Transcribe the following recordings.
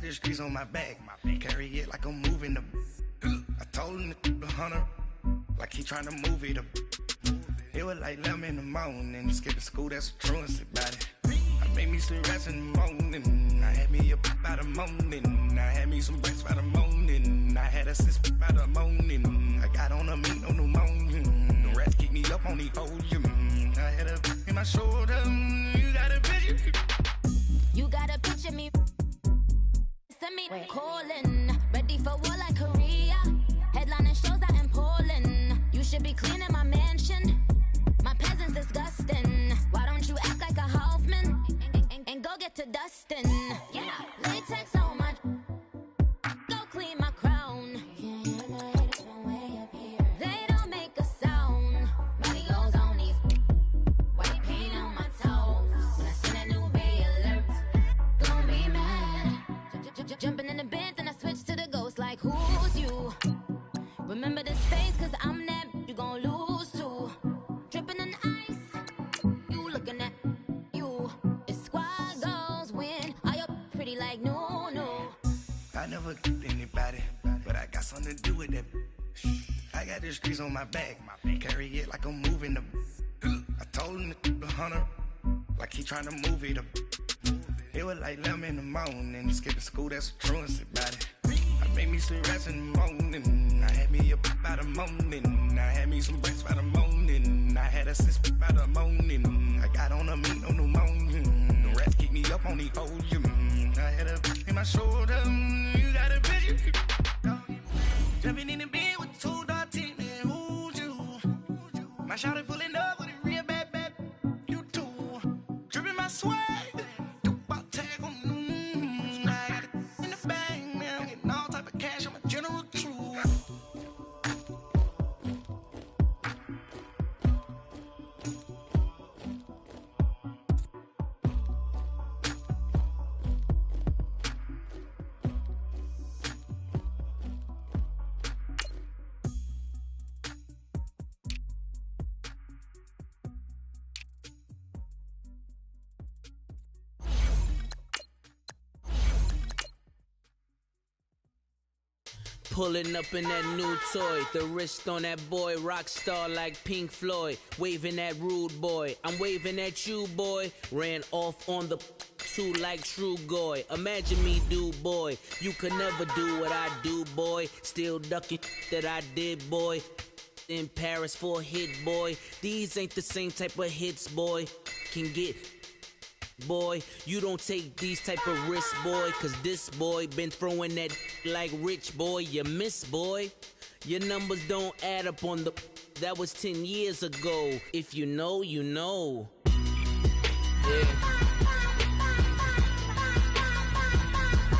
the streets on my back. Carry it like I'm moving the. I told him the hunter, like he trying to move it up. It was like 11 in the morning. Skipping school, that's a truancy about it. I made me some rest in the morning. I had me a by the morning. I had me some breaks by the morning. I had a sis by the morning. I got on a meat, no pneumonia. The rats keep me up on the podium. I had a in my shoulder. You got a picture. You got a picture me. Send me calling. Ready for war like Korea. Headlining shows out in Poland. You should be cleaning my mansion. My peasants disgusting. Why don't you act like a Hoffman and go get to dustin'? Yeah, latex on my. Go clean my crown. They don't make a sound. Money goes on these. White paint on my toes. When I send a new Bay alert, gonna be mad. Jumping in the bed, then I switch to the ghost like who's you? Remember this face, cause I'm that you gon' lose to. Dripping in ice, you looking at you. It's squad goals win. Are you pretty like no? I never did anybody, but I got something to do with that. I got the streets on my back. Carry it like I'm moving the. I told him the hunter, like he trying to move it up. It was like 11 in the morning. Skipping school, that's a truancy about it. I made me some rest in the morning. I had me a by the morning. I had me some breaks by the morning. I had a sis by the morning. I got on a meat, no pneumonia. The rats keep me up on the podium. I had a in my shoulder. You got a picture. Jumping in the bed with 2 dark teeth. Man, who's you? My shawty pulling up with a real bad. You too. Dripping my swag. Pulling up in that new toy, the wrist on that boy, rock star like Pink Floyd, waving at rude boy, I'm waving at you boy, ran off on the two like True Goy, imagine me do boy, you could never do what I do boy, still ducking that I did boy, in Paris for a hit boy, these ain't the same type of hits boy, can get boy, you don't take these type of risks, boy, cause this boy been throwing that like rich boy, you miss, boy. Your numbers don't add up on the, that was 10 years ago. If you know, you know. Yeah.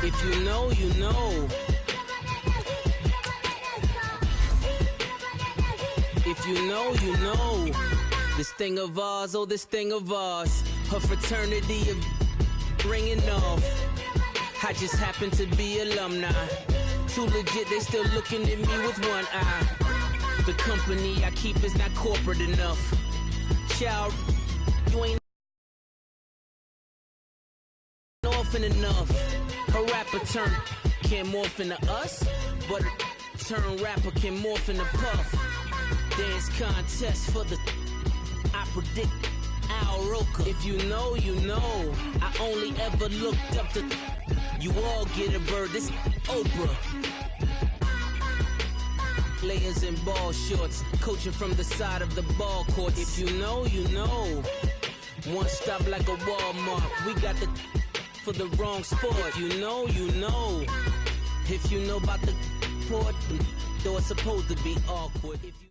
If you know, you know. If you know, you know. This thing of ours, oh, this thing of ours. Her fraternity of ringing off. I just happen to be alumni. Too legit, they still looking at me with one eye. The company I keep is not corporate enough. Child, you ain't orphan enough. A rapper turn can't morph into us, but a turn rapper can morph into Puff. Dance contest for the I predict Al Roker. If you know, you know. I only ever looked up to you all get a bird. This Oprah. Layers in ball shorts, coaching from the side of the ball court. If you know, you know. One stop like a Walmart. We got the for the wrong sport. If you know, you know. If you know about the port, though it's supposed to be awkward. If you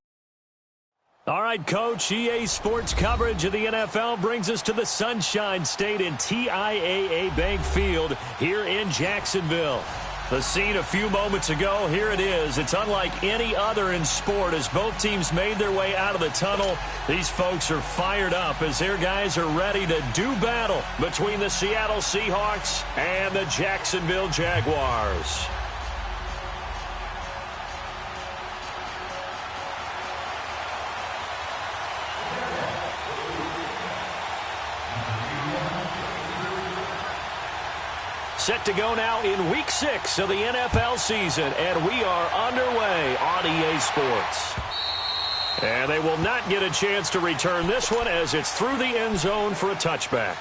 All right, Coach, EA Sports coverage of the NFL brings us to the Sunshine State in TIAA Bank Field here in Jacksonville. The scene a few moments ago, here it is. It's unlike any other in sport as both teams made their way out of the tunnel. These folks are fired up as their guys are ready to do battle between the Seattle Seahawks and the Jacksonville Jaguars. Set to go now in Week 6 of the NFL season, and we are underway on EA Sports. And they will not get a chance to return this one as it's through the end zone for a touchback.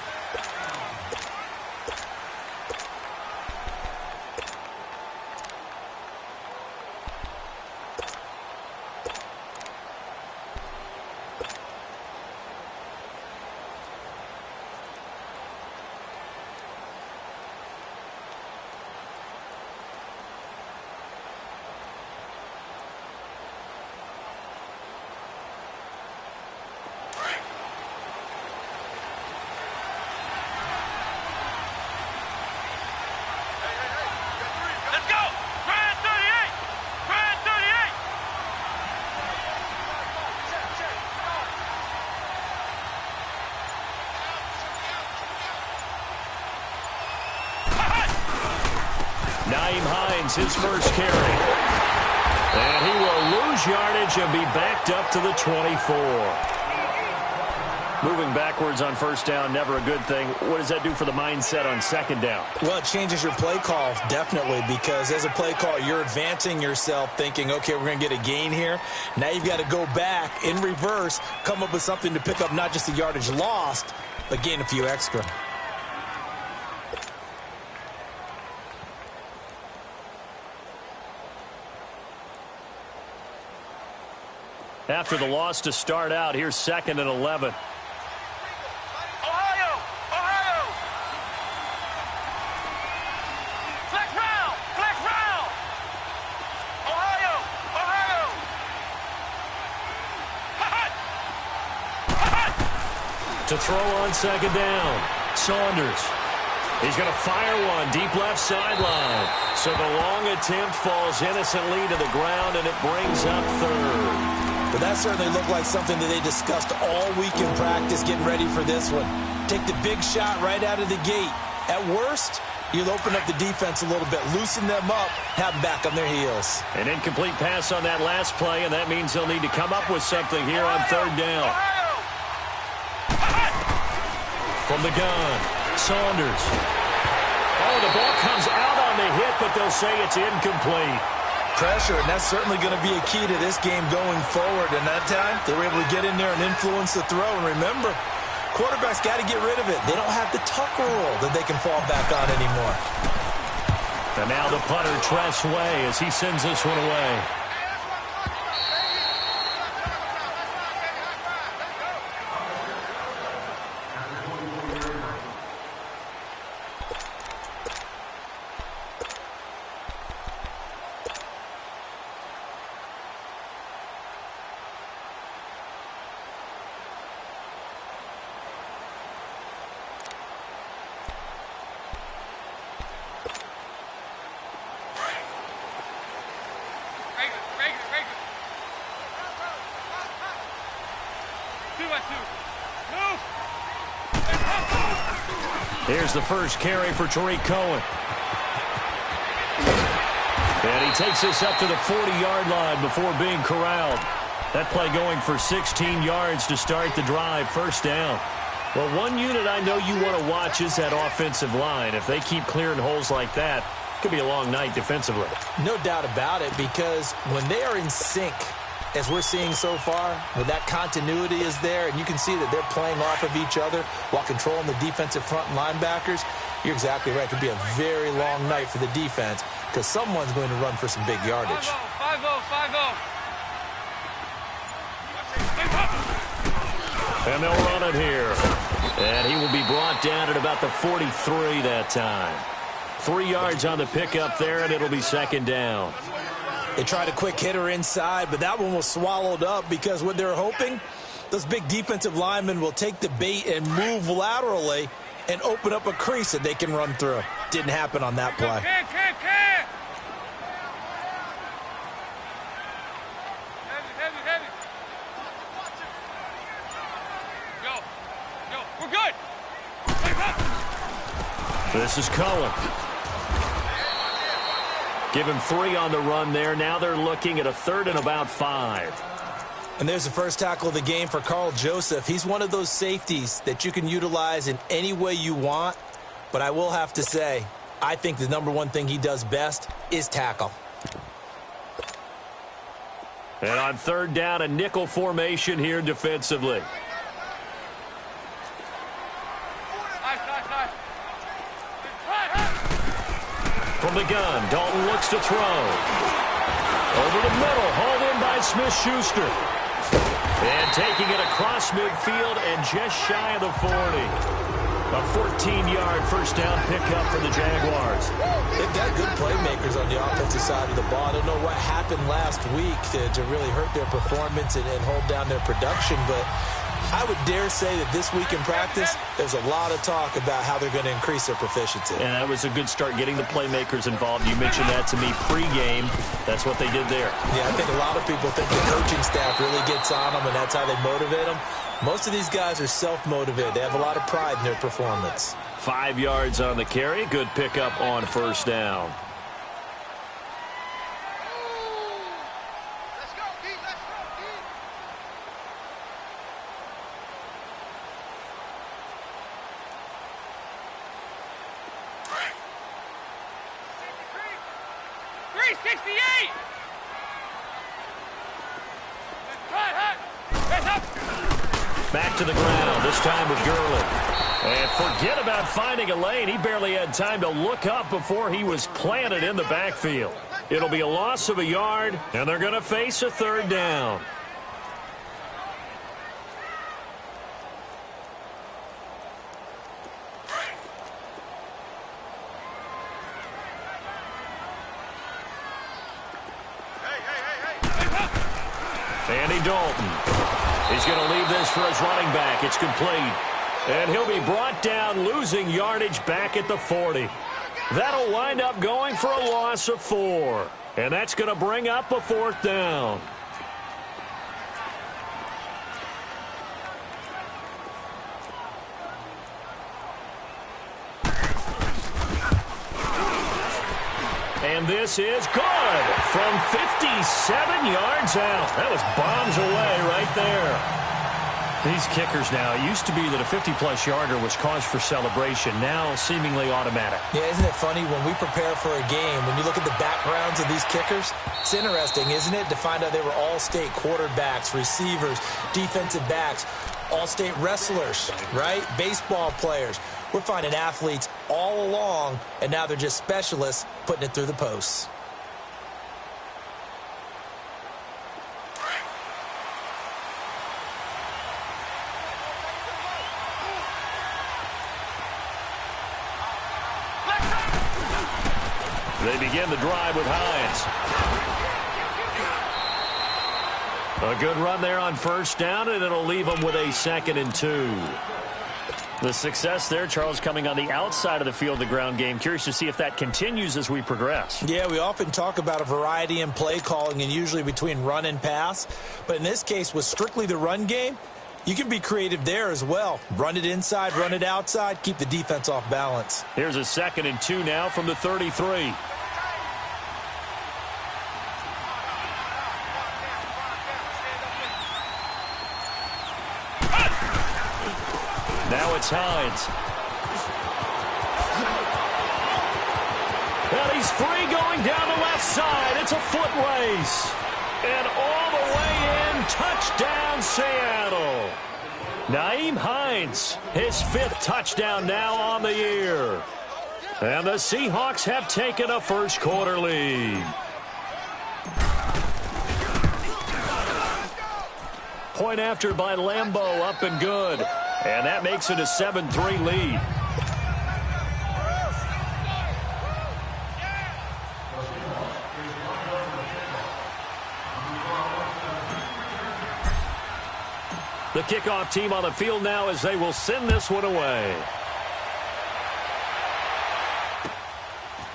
His first carry. And he will lose yardage and be backed up to the 24. Moving backwards on first down, never a good thing. What does that do for the mindset on second down? Well, it changes your play call, definitely, because as a play call, you're advancing yourself thinking, okay, we're going to get a gain here. Now you've got to go back in reverse, come up with something to pick up not just the yardage lost, but gain a few extra. After the loss to start out, here's 2nd and 11. Ohio! Flex round! Ohio! To throw on second down, Saunders. He's going to fire one deep left sideline. So the long attempt falls innocently to the ground, and it brings up 3rd. But that certainly looked like something that they discussed all week in practice, getting ready for this one. Take the big shot right out of the gate. At worst, you'll open up the defense a little bit, loosen them up, have them back on their heels. An incomplete pass on that last play, and that means they'll need to come up with something here on 3rd down. From the gun, Saunders. Oh, the ball comes out on the hit, but they'll say it's incomplete. Pressure, and that's certainly going to be a key to this game going forward. And that time, they were able to get in there and influence the throw. And remember, quarterbacks got to get rid of it. They don't have the tuck rule that they can fall back on anymore. And now the punter, Tress Way, as he sends this one away. Here's the first carry for Tariq Cohen. And he takes this up to the 40-yard line before being corralled. That play going for 16 yards to start the drive, first down. Well, one unit I know you want to watch is that offensive line. If they keep clearing holes like that, it could be a long night defensively. No doubt about it, because when they are in sync, as we're seeing so far, when that continuity is there, and you can see that they're playing off of each other while controlling the defensive front linebackers, you're exactly right. It could be a very long night for the defense because someone's going to run for some big yardage. 5-0. And they'll run it here. And he will be brought down at about the 43 that time. 3 yards on the pickup there, and it'll be second down. They tried a quick hitter inside, but that one was swallowed up because what they're hoping, those big defensive linemen will take the bait and move laterally and open up a crease that they can run through. Didn't happen on that play. Heavy. Go. We're good. This is Cohen. Give him 3 on the run there. Now they're looking at a 3rd and about 5. And there's the first tackle of the game for Carl Joseph. He's one of those safeties that you can utilize in any way you want. But I will have to say, I think the number one thing he does best is tackle. And on third down, a nickel formation here defensively. From the gun, Dalton looks to throw. Over the middle, hauled in by Smith-Schuster. And taking it across midfield and just shy of the 40. A 14-yard first down pickup for the Jaguars. They've got good playmakers on the offensive side of the ball. I don't know what happened last week to really hurt their performance and hold down their production, but I would dare say that this week in practice, there's a lot of talk about how they're going to increase their proficiency. And that was a good start, getting the playmakers involved. You mentioned that to me pregame. That's what they did there. Yeah, I think a lot of people think the coaching staff really gets on them, and that's how they motivate them. Most of these guys are self-motivated. They have a lot of pride in their performance. 5 yards on the carry. Good pickup on first down. Back to the ground, this time with Gurley. And forget about finding a lane. He barely had time to look up before he was planted in the backfield. It'll be a loss of a yard, and they're going to face a third down. Andy Dalton. He's going to leave this for his running back. It's complete. And he'll be brought down, losing yardage back at the 40. That'll wind up going for a loss of 4. And that's going to bring up a fourth down. And this is good from 57 yards out. That was bombs away right there. These kickers now, it used to be that a 50-plus yarder was cause for celebration. Now seemingly automatic. Yeah, isn't it funny when we prepare for a game, when you look at the backgrounds of these kickers, it's interesting, isn't it, to find out they were all-state quarterbacks, receivers, defensive backs, all-state wrestlers, right? Baseball players. We're finding athletes all along, and now they're just specialists putting it through the posts. They begin the drive with Hines. A good run there on first down, and it'll leave them with a 2nd and 2. The success there, Charles, coming on the outside of the field, the ground game. Curious to see if that continues as we progress. Yeah, we often talk about a variety in play calling and usually between run and pass. But in this case, with strictly the run game, you can be creative there as well. Run it inside, run it outside, keep the defense off balance. Here's a 2nd and 2 now from the 33. Now it's Hines. And he's free going down the left side. It's a foot race. And all the way in, touchdown Seattle. Nyheim Hines, his 5th touchdown now on the year. And the Seahawks have taken a first quarter lead. Point after by Lambeau, up and good. And that makes it a 7-3 lead. The kickoff team on the field now as they will send this one away.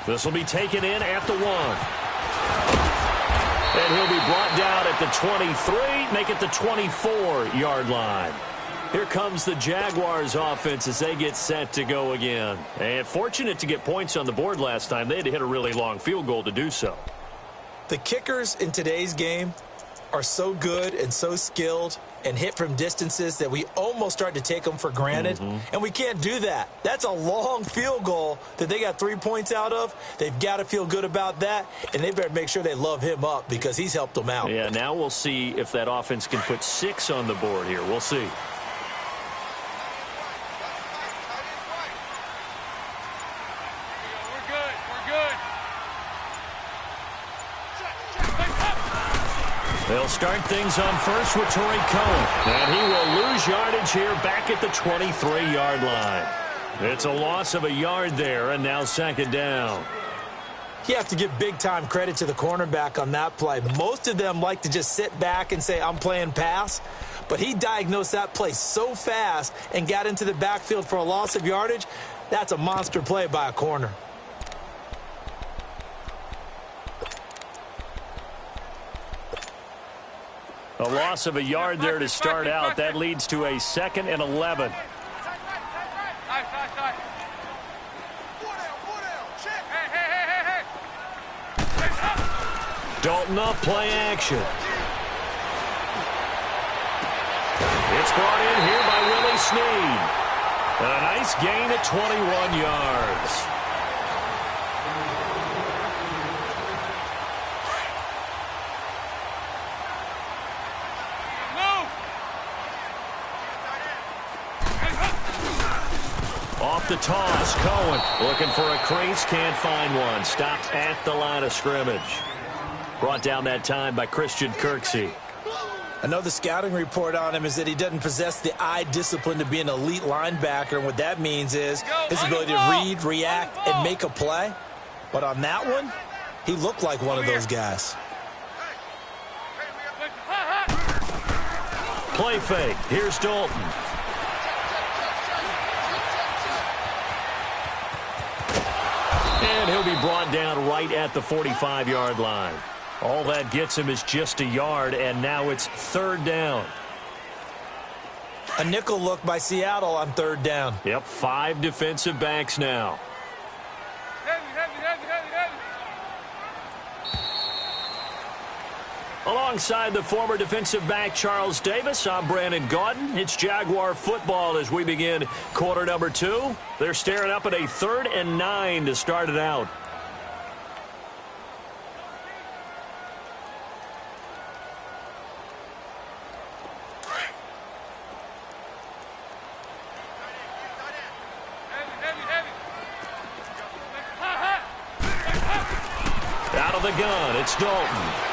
This will be taken in at the 1. And he'll be brought down at the 23, make it the 24-yard line. Here comes the Jaguars offense as they get set to go again. And fortunate to get points on the board last time. They had to hit a really long field goal to do so. The kickers in today's game, are so good and so skilled and hit from distances that we almost start to take them for granted, and we can't do that. That's a long field goal that they got 3 points out of. They've got to feel good about that, and they better make sure they love him up because he's helped them out. Yeah, now we'll see if that offense can put 6 on the board here. We'll see. They'll start things on first with Torrey Cohen. And he will lose yardage here back at the 23-yard line. It's a loss of a yard there, and now second down. You have to give big-time credit to the cornerback on that play. Most of them like to just sit back and say, I'm playing pass. But he diagnosed that play so fast and got into the backfield for a loss of yardage. That's a monster play by a corner. A loss of a yard there to start out. That leads to a 2nd and 11. Dalton up, play action. It's brought in here by Willie Snead. A nice gain at 21 yards. Off the toss, Cohen looking for a crease, can't find one. Stopped at the line of scrimmage. Brought down that time by Christian Kirksey. I know the scouting report on him is that he doesn't possess the eye discipline to be an elite linebacker. And what that means is his ability to read, react, and make a play. But on that one, he looked like one of those guys. Play fake. Here's Dalton. And he'll be brought down right at the 45-yard line. All that gets him is just a yard, and now it's third down. A nickel look by Seattle on third down. Yep, 5 defensive backs now. Alongside the former defensive back Charles Davis, I'm Brandon Gaudin. It's Jaguar football as we begin quarter number 2. They're staring up at a 3rd and 9 to start it out. Out of the gun, it's Dalton.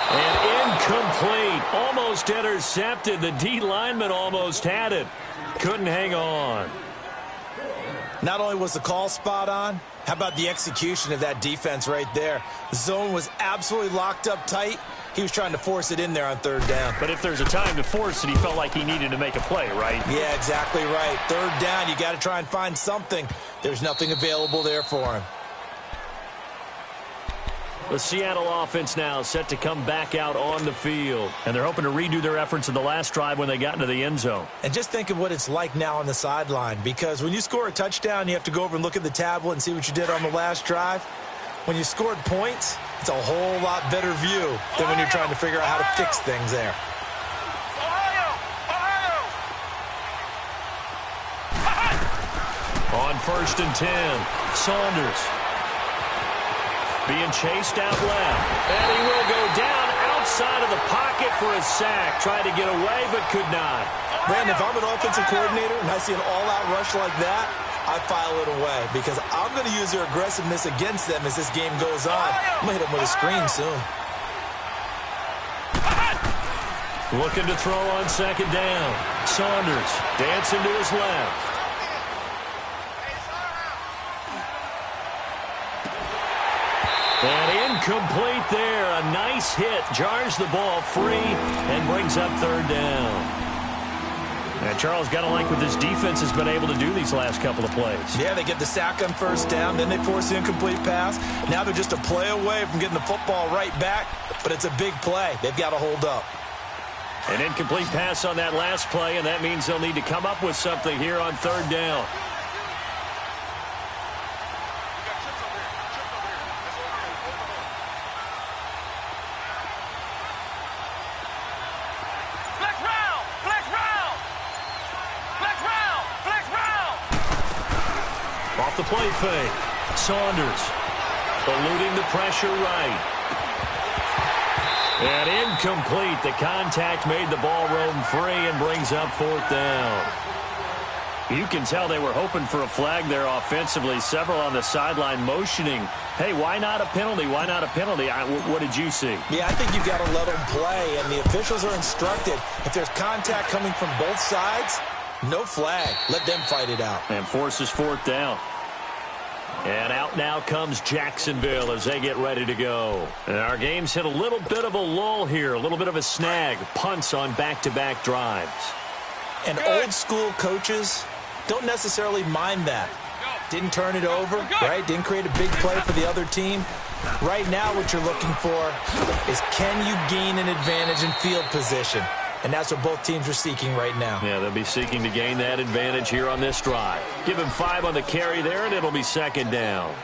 And incomplete. Almost intercepted. The D lineman almost had it. Couldn't hang on. Not only was the call spot on, how about the execution of that defense right there? The zone was absolutely locked up tight. He was trying to force it in there on third down. But if there's a time to force it, he felt like he needed to make a play, right? Yeah, exactly right. Third down, you got to try and find something. There's nothing available there for him. The Seattle offense now set to come back out on the field. And they're hoping to redo their efforts in the last drive when they got into the end zone. And just think of what it's like now on the sideline. Because when you score a touchdown, you have to go over and look at the tablet and see what you did on the last drive. When you scored points, it's a whole lot better view than when you're trying to figure out how to fix things there. On 1st and 10, Saunders. Being chased out left. And he will go down outside of the pocket for a sack. Tried to get away, but could not. Brandon, if I'm an offensive coordinator and I see an all-out rush like that, I file it away because I'm going to use their aggressiveness against them as this game goes on. I'm going to hit them with a screen soon. Looking to throw on 2nd down. Saunders dancing to his left. And incomplete there. A nice hit. Jars the ball free and brings up 3rd down. And Charles, got to like what this defense has been able to do these last couple of plays. Yeah, they get the sack on 1st down. Then they force the incomplete pass. Now they're just a play away from getting the football right back. But it's a big play. They've got to hold up. An incomplete pass on that last play, and that means they'll need to come up with something here on 3rd down. off the play fake. Saunders eluding the pressure right. And incomplete. The contact made the ball roam free and brings up 4th down. You can tell they were hoping for a flag there offensively. Several on the sideline motioning, hey, why not a penalty? Why not a penalty? What did you see? Yeah, I think you've got to let them play, and the officials are instructed. If there's contact coming from both sides, no flag. Let them fight it out. And forces 4th down. And out now comes Jacksonville as they get ready to go. And our game's hit a little bit of a lull here, a little bit of a snag. Punts on back-to-back drives. And old-school coaches don't necessarily mind that. Didn't turn it over, right? Didn't create a big play for the other team. Right now what you're looking for is, can you gain an advantage in field position? And that's what both teams are seeking right now. Yeah, they'll be seeking to gain that advantage here on this drive. Give him 5 on the carry there, and it'll be 2nd down.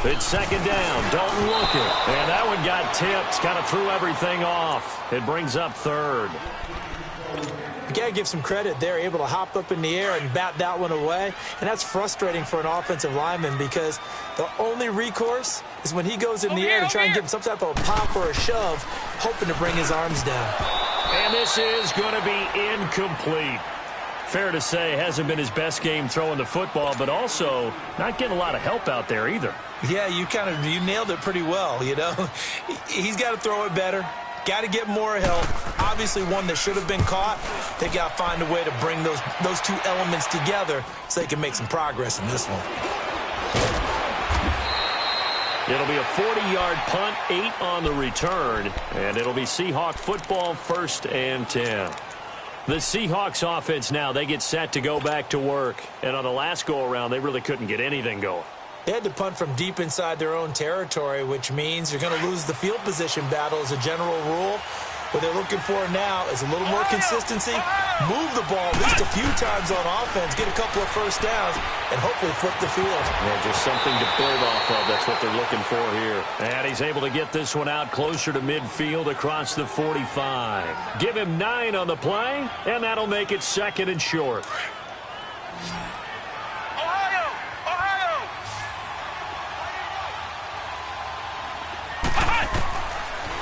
It's 2nd down. Dalton looking. And that one got tipped. Kind of threw everything off. It brings up 3rd. You got to give some credit there, able to hop up in the air and bat that one away. And that's frustrating for an offensive lineman because the only recourse is when he goes in the air to try and give him some type of a pop or a shove, hoping to bring his arms down. And this is going to be incomplete. Fair to say, hasn't been his best game throwing the football, but also not getting a lot of help out there either. Yeah, you nailed it pretty well, you know. He's got to throw it better. Got to get more help. Obviously one that should have been caught. They got to find a way to bring those 2 elements together so they can make some progress in this one. It'll be a 40-yard punt, 8 on the return, and it'll be Seahawk football, 1st and 10. The Seahawks offense now, they get set to go back to work. And on the last go-around, they really couldn't get anything going. They had to punt from deep inside their own territory, which means you're going to lose the field position battle as a general rule. What they're looking for now is a little more consistency, move the ball at least a few times on offense, get a couple of 1st downs, and hopefully flip the field. Yeah, just something to build off of. That's what they're looking for here. And he's able to get this one out closer to midfield across the 45. Give him 9 on the play, and that'll make it 2nd and short.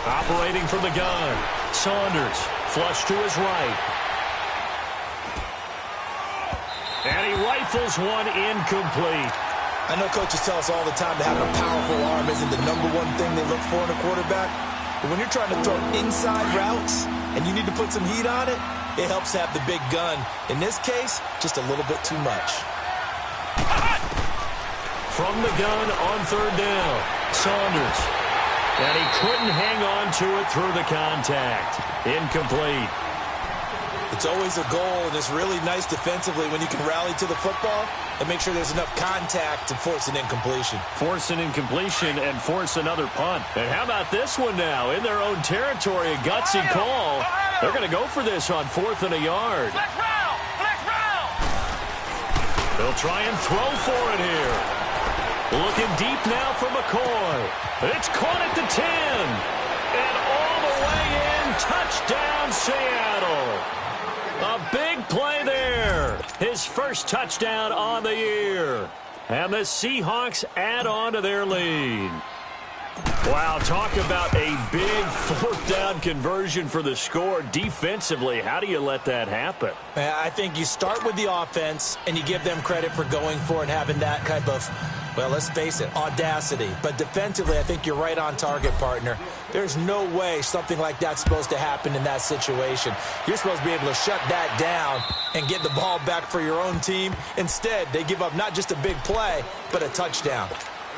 Operating from the gun, Saunders, flush to his right. And he rifles one incomplete. I know coaches tell us all the time that having a powerful arm isn't the #1 thing they look for in a quarterback. But when you're trying to throw inside routes and you need to put some heat on it, it helps to have the big gun. In this case, just a little bit too much. From the gun on 3rd down, Saunders. And he couldn't hang on to it through the contact. Incomplete. It's always a goal, and it's really nice defensively when you can rally to the football and make sure there's enough contact to force an incompletion. Force an incompletion and force another punt. And how about this one now? In their own territory, a gutsy call. They're going to go for this on 4th and a yard. Flex round! Flex round! They'll try and throw for it here. Looking deep now for McCoy. It's caught at the 10. And all the way in, touchdown Seattle. A big play there. His first touchdown on the year. And the Seahawks add on to their lead. Wow, talk about a big 4th down conversion for the score. Defensively, how do you let that happen? I think you start with the offense, and you give them credit for going for it and having that type of, well, let's face it, audacity. But defensively, I think you're right on target, partner. There's no way something like that's supposed to happen in that situation. You're supposed to be able to shut that down and get the ball back for your own team. Instead, they give up not just a big play, but a touchdown.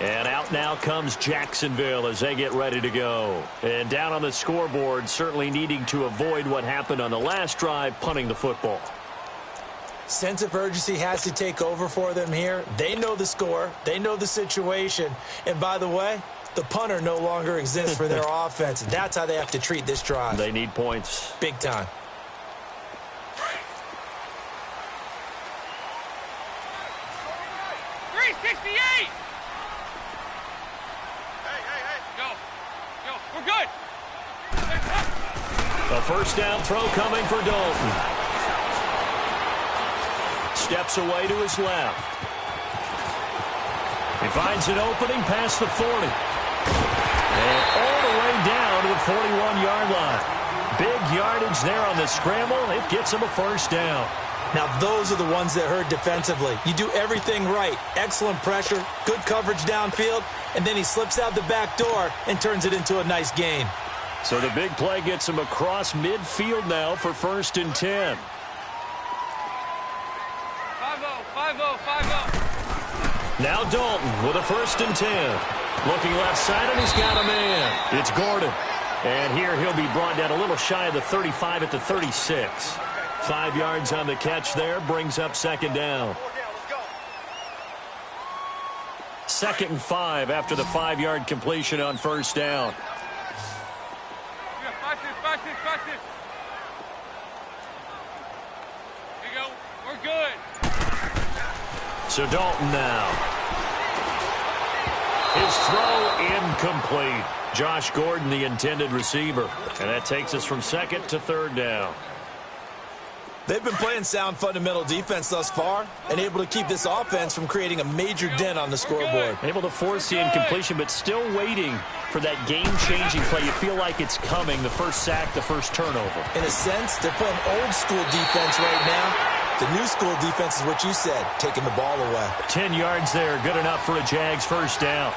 And out now comes Jacksonville as they get ready to go. And down on the scoreboard, certainly needing to avoid what happened on the last drive, punting the football. Sense of urgency has to take over for them here. They know the score. They know the situation. And by the way, the punter no longer exists for their offense. That's how they have to treat this drive. They need points. Big time. We're good. A first down throw coming for Dalton. Steps away to his left. He finds an opening past the 40. And all the way down to the 41-yard line. Big yardage there on the scramble. It gets him a first down. Now, those are the ones that hurt defensively. You do everything right. Excellent pressure, good coverage downfield, and then he slips out the back door and turns it into a nice gain. So the big play gets him across midfield now for 1st and 10. 5-0, 5-0. Now Dalton with a 1st and 10. Looking left side, and he's got a man. It's Gordon. And here he'll be brought down a little shy of the 35 at the 36. 5 yards on the catch there, brings up 2nd down. 2nd and 5 after the 5-yard completion on 1st down. Back it. Here you go. We're good. So Dalton now. His throw incomplete. Josh Gordon, the intended receiver. And that takes us from 2nd to 3rd down. They've been playing sound fundamental defense thus far and able to keep this offense from creating a major dent on the scoreboard. Able to force the incompletion, but still waiting for that game-changing play. You feel like it's coming, the first sack, the first turnover. In a sense, they're playing old-school defense right now. The new school defense is what you said, taking the ball away. 10 yards there, good enough for a Jags first down.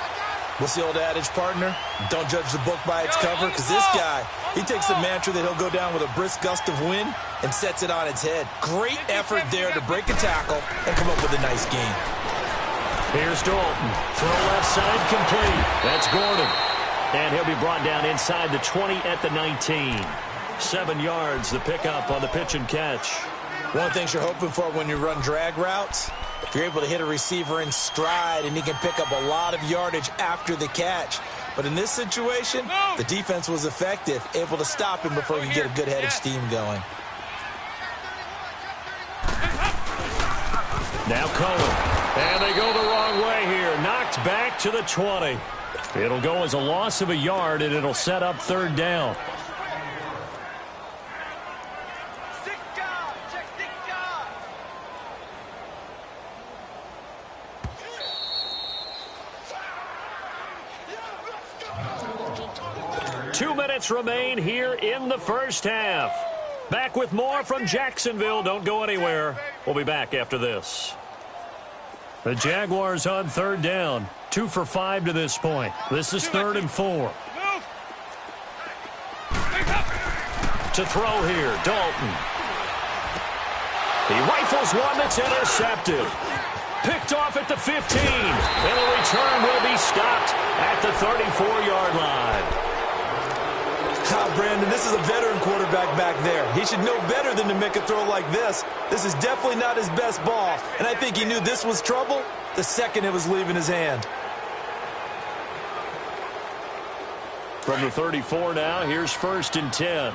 What's the old adage, partner? Don't judge the book by its cover, because this guy, he takes the mantra that he'll go down with a brisk gust of wind and sets it on its head. Great effort there to break a tackle and come up with a nice gain. Here's Dalton. Throw left side complete. That's Gordon. And he'll be brought down inside the 20 at the 19. 7 yards, the pickup on the pitch and catch. One of the things you're hoping for when you run drag routes, if you're able to hit a receiver in stride and he can pick up a lot of yardage after the catch. But in this situation, the defense was effective, able to stop him before he could get a good head of steam going. Now Cohen. And they go the wrong way here. Knocked back to the 20. It'll go as a loss of a yard, and it'll set up 3rd down. Remain here in the first half. Back with more from Jacksonville. Don't go anywhere. We'll be back after this. The Jaguars on 3rd down. 2 for 5 to this point. This is 3rd and 4. To throw here, Dalton. He rifles one that's intercepted. Picked off at the 15. And the return will be stopped at the 34-yard line. Brandon, this is a veteran quarterback back there. He should know better than to make a throw like this. This is definitely not his best ball, and I think he knew this was trouble the second it was leaving his hand. From the 34 now, here's 1st and 10.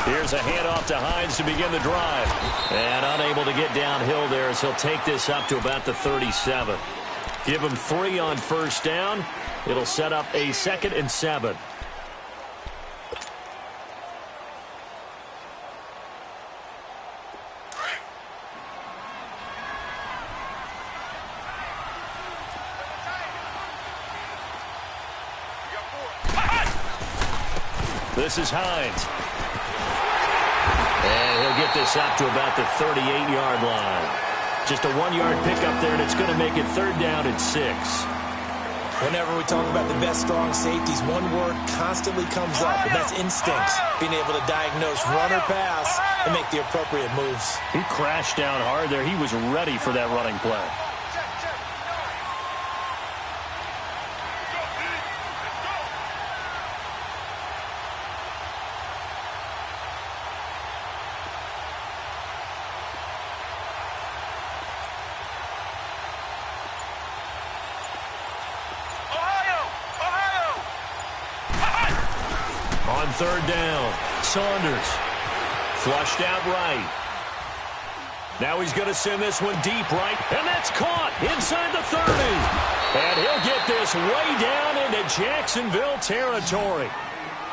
Here's a handoff to Hines to begin the drive. And unable to get downhill there as he'll take this up to about the 37. Give him 3 on 1st down. It'll set up a 2nd and 7. This is Hines. And he'll get this up to about the 38-yard line. Just a 1-yard pickup there, and it's going to make it 3rd down and 6. Whenever we talk about the best strong safeties, one word constantly comes up, and that's instincts. Being able to diagnose run or pass and make the appropriate moves. He crashed down hard there. He was ready for that running play. On 3rd down, Saunders flushed out right. Now he's going to send this one deep right, and that's caught inside the 30. And he'll get this way down into Jacksonville territory.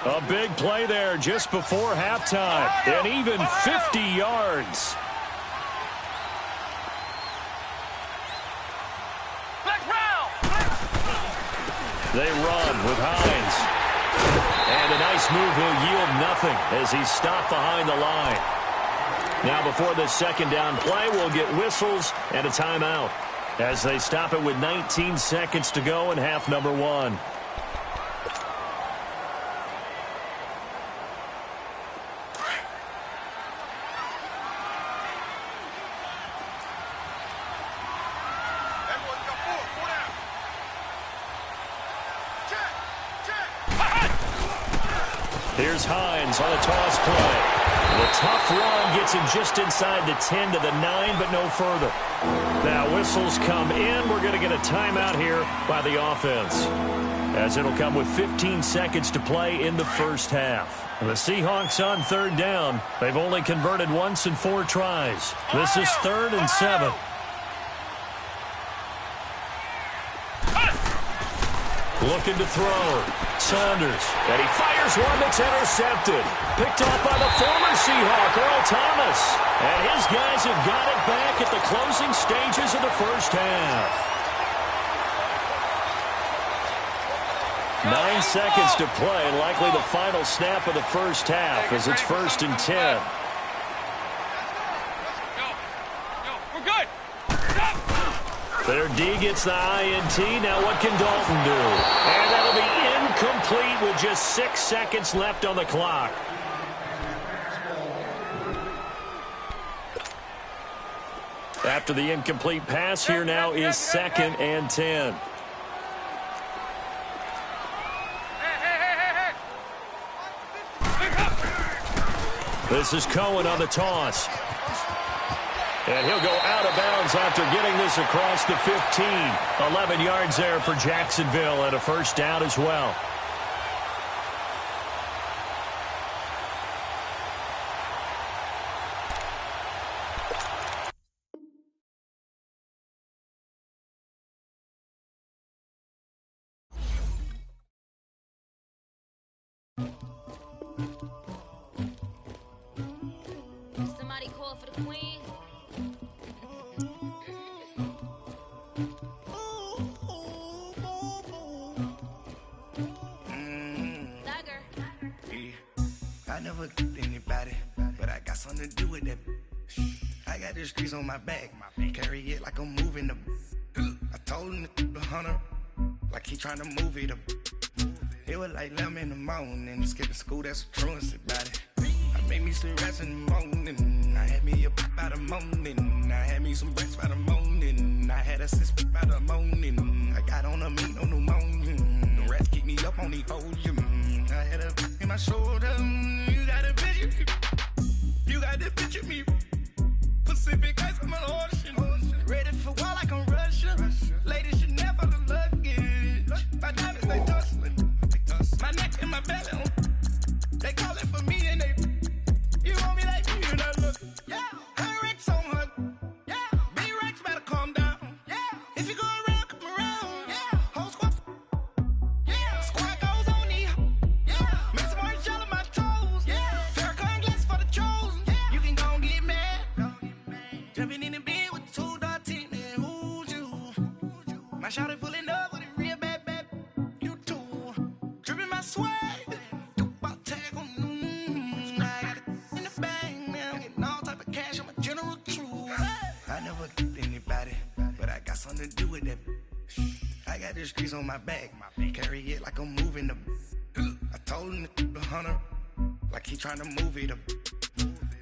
A big play there just before halftime, and even 50 yards. They run with Hines. And a nice move will yield nothing as he's stopped behind the line. Now before this second down play, we'll get whistles and a timeout as they stop it with 19 seconds to go in half number one. Here's Hines on a toss play. The tough run gets him just inside the 10 to the 9, but no further. Now whistles come in. We're going to get a timeout here by the offense, as it'll come with 15 seconds to play in the first half. The Seahawks on third down. They've only converted once in 4 tries. This is 3rd and 7. Looking to throw. Saunders. And he fires one that's intercepted. Picked off by the former Seahawk, Earl Thomas. And his guys have got it back at the closing stages of the first half. 9 seconds to play, and likely the final snap of the first half as it's 1st and 10. We're good. Their D gets the INT. Now what can Dalton do? And that'll be incomplete with just 6 seconds left on the clock. After the incomplete pass, here now is 2nd and 10. This is Cohen on the toss. And he'll go out of bounds after getting this across the 15. 11 yards there for Jacksonville and a first down as well. Somebody call for the queen. I never anybody, but I got something to do with that. I got the streets on my back, carry it like I'm moving the. I told him the hunter, like he trying to move it up. It was like 11 in the morning, skipping school, that's a truancy about it. I made me some rest in the morning, I had me up by the morning, I had me some breakfast by the morning, I had a sis by the morning, I got on a meat on the morning, the rats keep me up on the podium, I had a in my shoulder, you got a picture, you got to picture me, Pacific ice on my ocean, ready for war like I'm Russian, ladies should never the luggage, my diamonds they tussling, my neck and my belly, they call it for me and they, you want me like me, you're not looking, yeah, her Rex on her, yeah, B-Rex better calm down, yeah, if you go around, come around, yeah, whole squad, yeah, squad goes on the, yeah, make some orange gel on my toes, yeah, Farrakhan glass for the chosen, yeah, you can go and get mad, jumping in the bed with 2 dark teeth, and who's you, my shawty pulling up with a real bad, you too, dripping my swag, something to do with that. I got the streets on my back, carry it like I'm moving the. I told him the hunter, like he trying to move it up.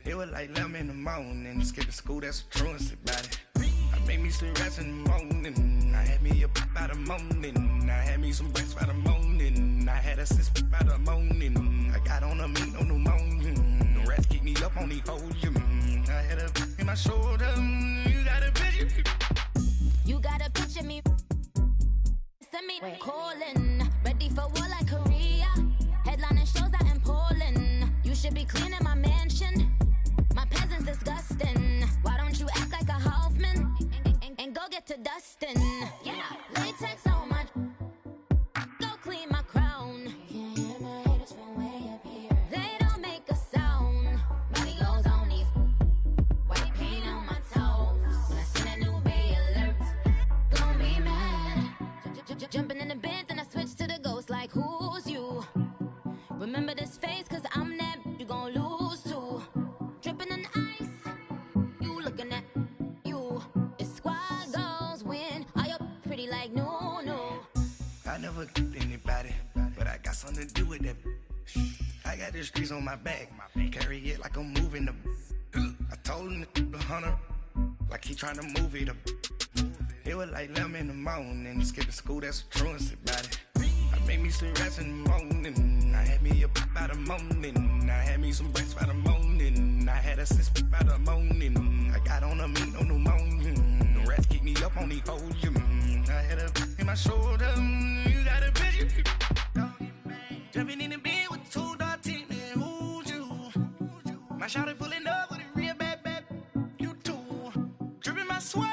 It was like 11 in the morning, skipping school, that's a truancy about it. I made me some rest in the morning, I had me up by the morning, I had me some breakfast by the morning, I had a sis by the morning, I got on a meat on the morning, the rats keep me up on the podium, I had a in my shoulder, you got a picture. You gotta picture me. Send me calling. Ready for war like Korea. Headlining shows out in Poland. You should be cleaning my mansion. My peasants disgusting. Why don't you body, but I got something to do with that. I got the streets on my back, carry it like I'm moving the. I told him the hunter, like he trying to move it up. It was like 11 in the morning, skipping school, that's a truancy about it. I made me some rest in the morning, I had me up by the morning, I had me some breaks by the morning, I had a sis by the morning, I got on a meat, no pneumonia, the rats keep me up on the podium, I had a in my shoulder, you got a bitch, jumping in the bed with 2 dark teeth, man, who's you? My shawty pulling up with a real bad, you too, dripping my swag.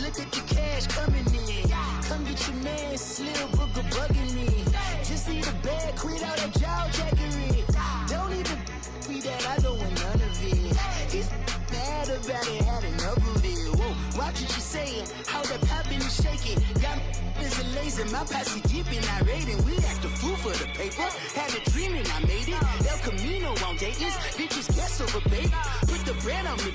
Look at the cash coming in. Come get your man, Slim Booger bugging me. Just need a bag, quit all that jaw jackery. Don't even be that, I don't want none of it. He's mad about it, had enough of it. Whoa, watch what you saying, how that poppin' and shaking. Got is a laser, my posse deep and I raiding. We act a fool for the paper. Had a dream and I made it. El Camino on Dayton's, bitches guess over bait. Put the brand on me.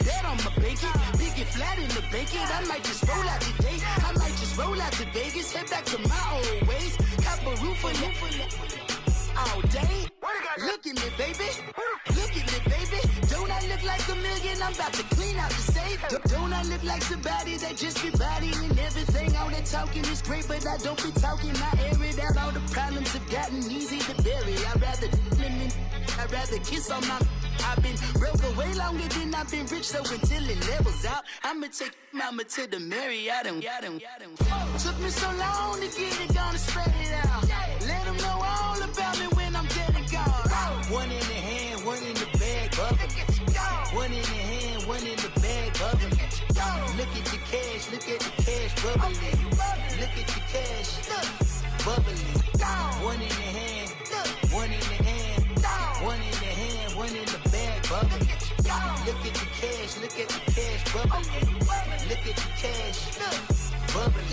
That on my bacon, big and flat in the bacon. I might just roll out today. I might just roll out to Vegas, head back to my old ways. Cop a roof for all day. Look at me, baby. Look at me, baby. Don't I look like a million? I'm about to clean out the safe. Don't I look like somebody that just be bodying everything? All that talking is great, but I don't be talking. I air it out. All the problems have gotten easy to bury. I'd rather kiss on my. I've been broke away longer than I've been rich, so until it levels out, I'ma take mama to the Marriott and took me so long to get it, gonna spread it out. Let them know all about me when I'm dead and gone. One in the hand, one in the bag, bubbling. One in the hand, one in the bag, bubbling. Look at the cash, bubbling. Look at the cash, bubbling. One in the hand, one in the hand, one in the hand, one in the bag, bubbling. Look at the cash, bubbling. Look at the cash, bubbling.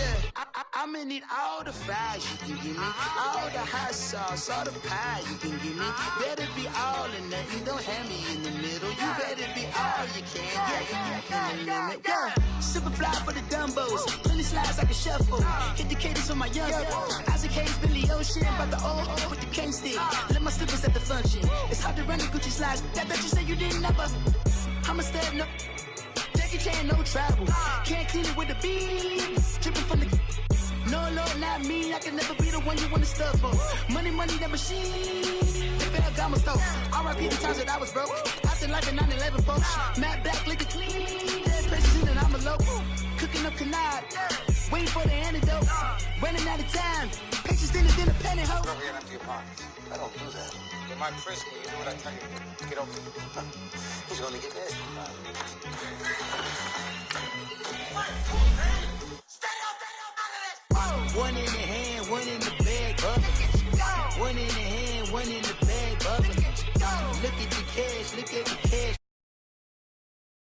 I'ma need all the fries you can give me, all the hot sauce, all the pie you can give me. Better be all or nothing, don't have me in the middle. You better be all you can, yeah. Super fly for the Dumbos, plenty slides I can shuffle. Hit the cadence on my young Isaac Hayes, Billy Ocean, about the old with the cane stick. Let my slippers at the function. It's hard to run the Gucci slides. That bet you say you didn't never. I'ma step no. Jackie Chan, no travel. Can't clean it with a beat. Dripping from the. No, not me. I can never be the one you wanna stuff for. Money, that machine. They fell down my stove. R.I.P. the times that I was broke. Acting like a 9/11 folks. Matt back, liquor clean. Dead places in and I'm a local. Cooking up canard. Waiting for the antidote. Running out of time. Pictures in a penny hoe. Don't get empty your pockets. I don't do that. In my prison, you do what I tell you. Get over it. He's gonna get this. One in the hand, one in the bag, bubbling. One in the hand, one in the bag, bubbling. Look at the cash,